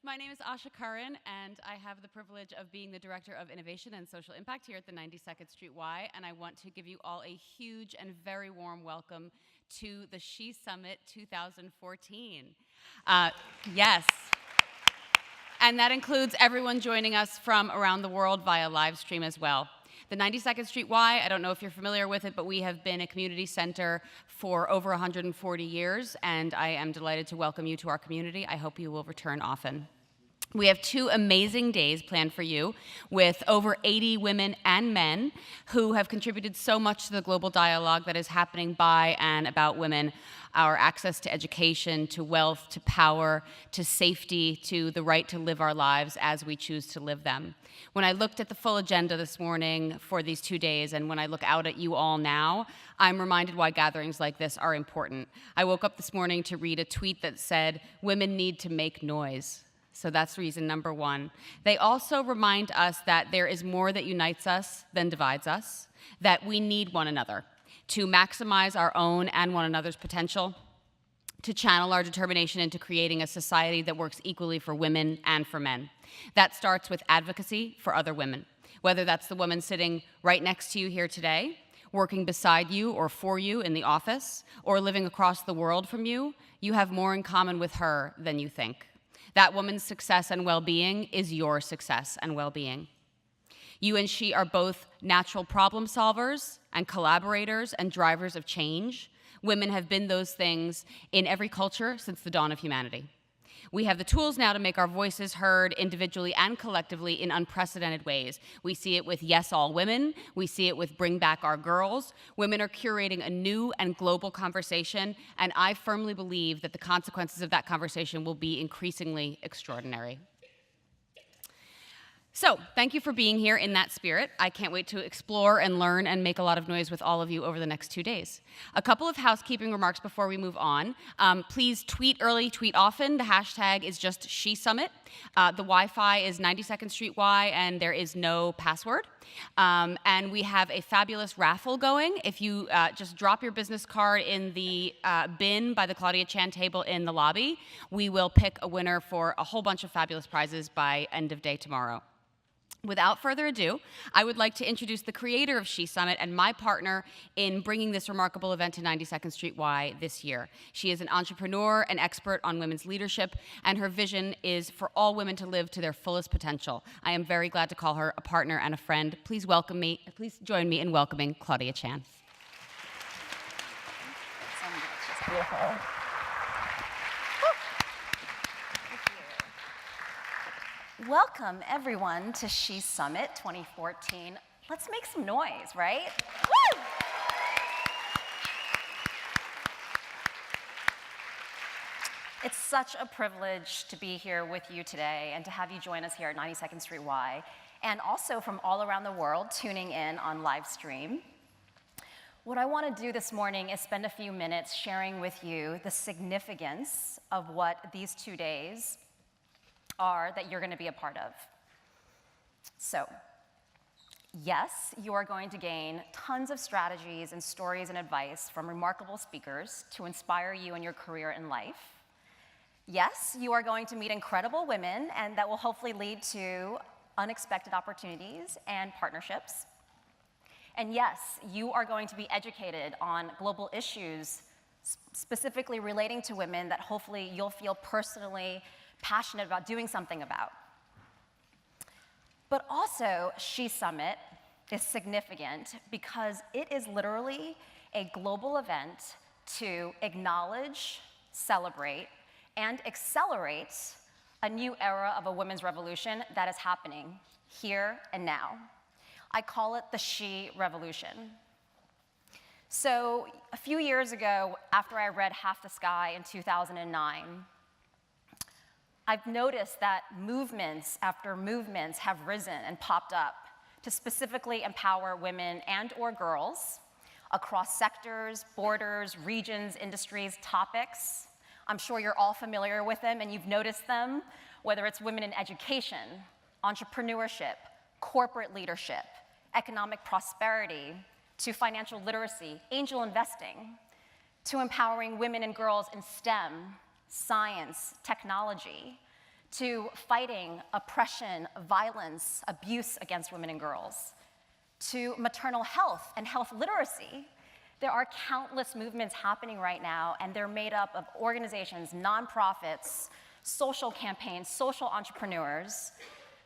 My name is Asha Karan, and I have the privilege of being the Director of Innovation and Social Impact here at the 92nd Street Y, and I want to give you all a huge and very warm welcome to the S.H.E Summit 2014. Yes. And that includes everyone joining us from around the world via live stream as well. The 92nd Street Y, I don't know if you're familiar with it, but we have been a community center for over 140 years, and I am delighted to welcome you to our community. I hope you will return often. We have 2 amazing days planned for you with over 80 women and men who have contributed so much to the global dialogue that is happening by and about women, our access to education, to wealth, to power, to safety, to the right to live our lives as we choose to live them. When I looked at the full agenda this morning for these 2 days, and when I look out at you all now, I'm reminded why gatherings like this are important. I woke up this morning to read a tweet that said, "Women need to make noise." So that's reason number 1. They also remind us that there is more that unites us than divides us, that we need one another to maximize our own and one another's potential, to channel our determination into creating a society that works equally for women and for men. That starts with advocacy for other women, whether that's the woman sitting right next to you here today, working beside you or for you in the office, or living across the world from you. You have more in common with her than you think. That woman's success and well-being is your success and well-being. You and she are both natural problem solvers and collaborators and drivers of change. Women have been those things in every culture since the dawn of humanity. We have the tools now to make our voices heard individually and collectively in unprecedented ways. We see it with Yes All Women. We see it with Bring Back Our Girls. Women are curating a new and global conversation, and I firmly believe that the consequences of that conversation will be increasingly extraordinary. So, thank you for being here in that spirit. I can't wait to explore and learn and make a lot of noise with all of you over the next 2 days. A couple of housekeeping remarks before we move on. Please tweet early, tweet often. The hashtag is just S.H.E Summit. The Wi-Fi is 92nd Street Y, and there is no password. And we have a fabulous raffle going. If you just drop your business card in the bin by the Claudia Chan table in the lobby, we will pick a winner for a whole bunch of fabulous prizes by end of day tomorrow. Without further ado, I would like to introduce the creator of S.H.E Summit and my partner in bringing this remarkable event to 92nd Street Y this year. She is an entrepreneur, an expert on women's leadership, and her vision is for all women to live to their fullest potential. I am very glad to call her a partner and a friend. Please join me in welcoming Claudia Chan. She's beautiful. Welcome, everyone, to S.H.E Summit 2014. Let's make some noise, right? Woo! It's such a privilege to be here with you today and to have you join us here at 92nd Street Y, and also from all around the world tuning in on live stream. What I want to do this morning is spend a few minutes sharing with you the significance of what these 2 days are that you're going to be a part of. So, yes, you are going to gain tons of strategies and stories and advice from remarkable speakers to inspire you in your career and life. Yes, you are going to meet incredible women, and that will hopefully lead to unexpected opportunities and partnerships. And yes, you are going to be educated on global issues specifically relating to women that hopefully you'll feel personally passionate about doing something about. But also, S.H.E Summit is significant because it is literally a global event to acknowledge, celebrate, and accelerate a new era of a women's revolution that is happening here and now. I call it the S.H.E Revolution. So, a few years ago, after I read Half the Sky in 2009, I've noticed that movements after movements have risen and popped up to specifically empower women and/or girls across sectors, borders, regions, industries, topics. I'm sure you're all familiar with them and you've noticed them, whether it's women in education, entrepreneurship, corporate leadership, economic prosperity, to financial literacy, angel investing, to empowering women and girls in STEM, science, technology, to fighting oppression, violence, abuse against women and girls, to maternal health and health literacy. There are countless movements happening right now, and they're made up of organizations, nonprofits, social campaigns, social entrepreneurs,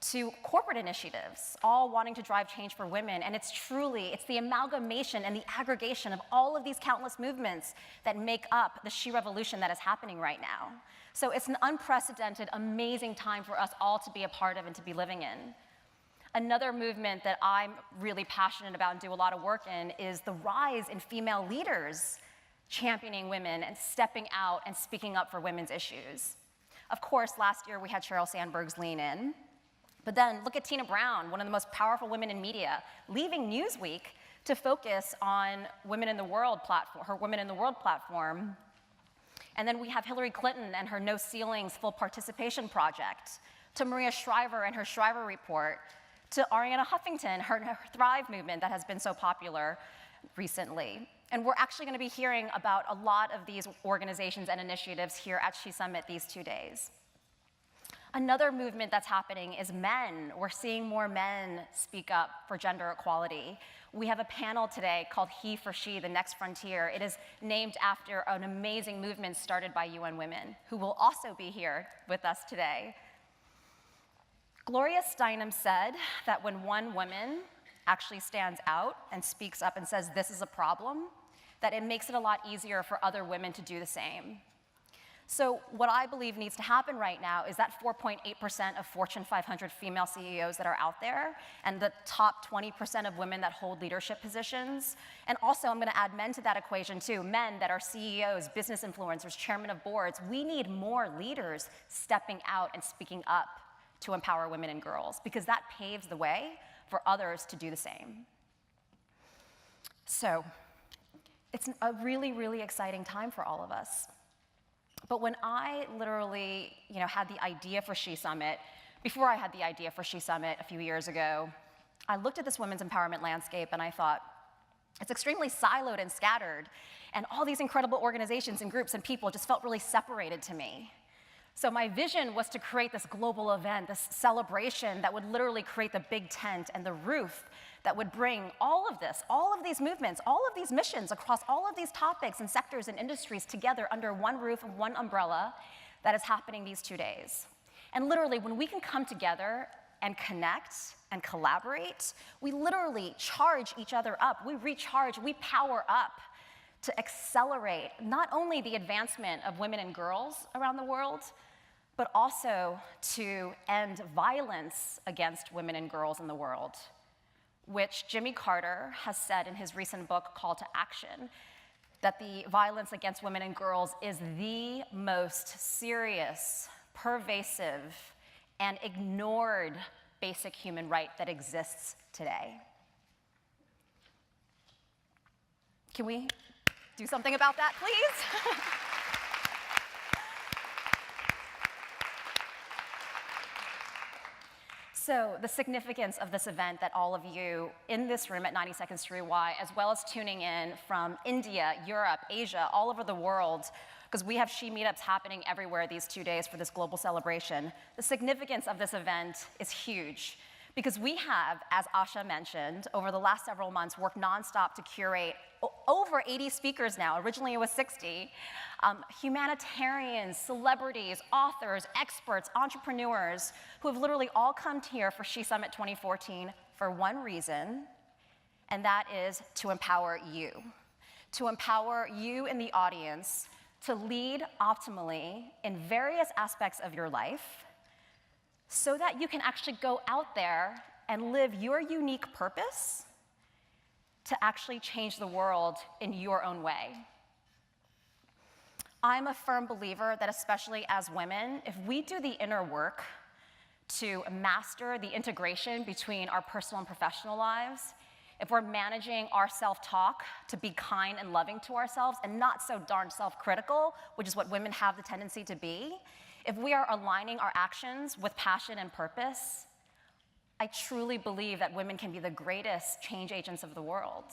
to corporate initiatives, all wanting to drive change for women. And it's the amalgamation and the aggregation of all of these countless movements that make up the She revolution that is happening right now. So it's an unprecedented, amazing time for us all to be a part of and to be living in. Another movement that I'm really passionate about and do a lot of work in is the rise in female leaders championing women and stepping out and speaking up for women's issues. Of course, last year we had Sheryl Sandberg's Lean In. But then look at Tina Brown, one of the most powerful women in media, leaving Newsweek to focus on Women in the World platform, her Women in the World platform. And then we have Hillary Clinton and her No Ceilings Full Participation Project, to Maria Shriver and her Shriver Report, to Arianna Huffington, her Thrive movement that has been so popular recently. And we're actually going to be hearing about a lot of these organizations and initiatives here at She Summit these 2 days. Another movement that's happening is men. We're seeing more men speak up for gender equality. We have a panel today called He for She, The Next Frontier. It is named after an amazing movement started by UN Women, who will also be here with us today. Gloria Steinem said that when one woman actually stands out and speaks up and says this is a problem, that it makes it a lot easier for other women to do the same. So what I believe needs to happen right now is that 4.8% of Fortune 500 female CEOs that are out there, and the top 20% of women that hold leadership positions, and also I'm going to add men to that equation too, men that are CEOs, business influencers, chairmen of boards. We need more leaders stepping out and speaking up to empower women and girls, because that paves the way for others to do the same. So it's a really, really exciting time for all of us. But when I literally, had the idea for She Summit, before I had the idea for She Summit a few years ago, I looked at this women's empowerment landscape and I thought, it's extremely siloed and scattered, and all these incredible organizations and groups and people just felt really separated to me. So my vision was to create this global event, this celebration that would literally create the big tent and the roof that would bring all of this, all of these movements, all of these missions across all of these topics and sectors and industries together under one roof and one umbrella that is happening these 2 days. And literally, when we can come together and connect and collaborate, we literally charge each other up. We recharge, we power up to accelerate not only the advancement of women and girls around the world, but also to end violence against women and girls in the world, which Jimmy Carter has said in his recent book, Call to Action, that the violence against women and girls is the most serious, pervasive, and ignored basic human right that exists today. Can we do something about that, please? So the significance of this event that all of you in this room at 92nd Street Y, as well as tuning in from India, Europe, Asia, all over the world, because we have She meetups happening everywhere these 2 days for this global celebration. The significance of this event is huge, because we have, as Asha mentioned, over the last several months worked nonstop to curate over 80 speakers now. Originally it was 60. Humanitarians, celebrities, authors, experts, entrepreneurs, who have literally all come here for She Summit 2014 for one reason, and that is to empower you. To empower you in the audience to lead optimally in various aspects of your life, so that you can actually go out there and live your unique purpose to actually change the world in your own way. I'm a firm believer that, especially as women, if we do the inner work to master the integration between our personal and professional lives, if we're managing our self-talk to be kind and loving to ourselves and not so darn self-critical, which is what women have the tendency to be, if we are aligning our actions with passion and purpose, I truly believe that women can be the greatest change agents of the world.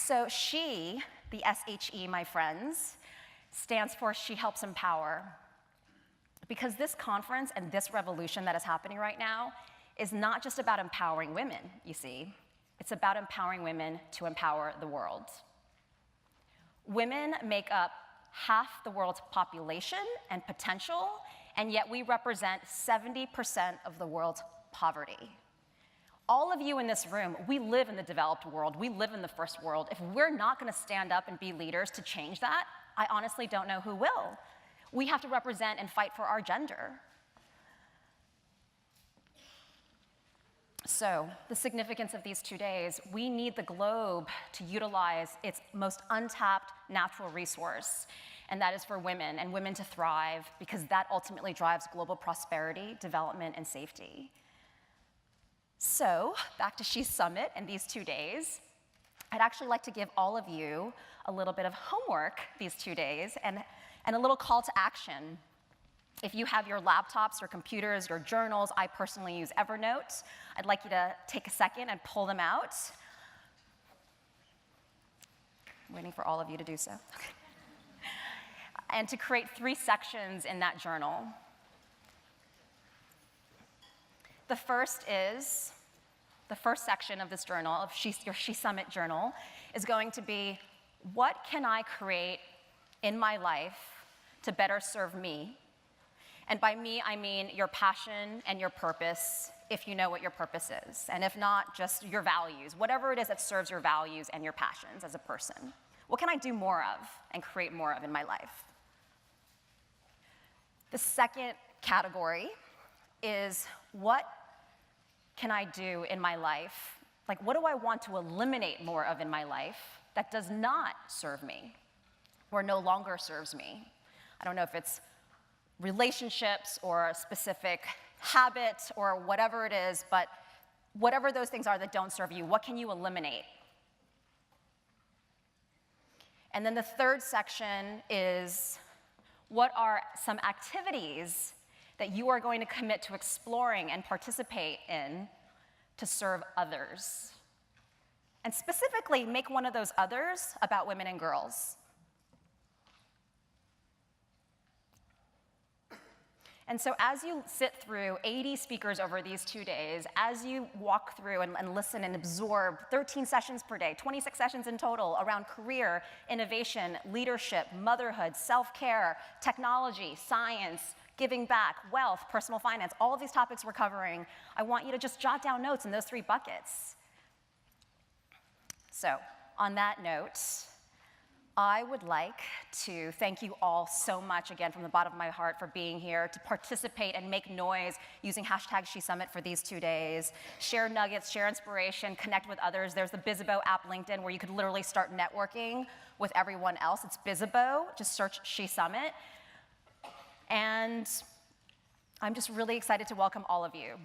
So SHE, the S.H.E, my friends, stands for She Helps Empower. Because this conference and this revolution that is happening right now is not just about empowering women, you see. It's about empowering women to empower the world. Women make up half the world's population and potential, and yet we represent 70% of the world's poverty. All of you in this room, we live in the developed world. We live in the first world. If we're not going to stand up and be leaders to change that, I honestly don't know who will. We have to represent and fight for our gender. So, the significance of these 2 days, we need the globe to utilize its most untapped natural resource, and that is for women and women to thrive, because that ultimately drives global prosperity, development, and safety. So, back to SHE Summit and these 2 days, I'd actually like to give all of you a little bit of homework these 2 days and a little call to action. If you have your laptops, your computers, your journals, I personally use Evernote. I'd like you to take a second and pull them out. I'm waiting for all of you to do so. And to create 3 sections in that journal. The first section of this journal, of your SHE Summit journal, is going to be, what can I create in my life to better serve me? And by me, I mean your passion and your purpose, if you know what your purpose is. And if not, just your values, whatever it is that serves your values and your passions as a person. What can I do more of and create more of in my life? The second category is, what can I do in my life? Like, what do I want to eliminate more of in my life that does not serve me or no longer serves me? I don't know if it's relationships or a specific habit or whatever it is, but whatever those things are that don't serve you, what can you eliminate? And then the third section is, what are some activities that you are going to commit to exploring and participate in to serve others? And specifically, make one of those others about women and girls. And so as you sit through 80 speakers over these 2 days, as you walk through and listen and absorb 13 sessions per day, 26 sessions in total around career, innovation, leadership, motherhood, self-care, technology, science, giving back, wealth, personal finance, all of these topics we're covering, I want you to just jot down notes in those 3 buckets. So, on that note, I would like to thank you all so much again from the bottom of my heart for being here, to participate and make noise using #SheSummit for these 2 days. Share nuggets, share inspiration, connect with others. There's the Bizzabo app LinkedIn where you could literally start networking with everyone else. It's Bizzabo, just search SHE Summit. And I'm just really excited to welcome all of you.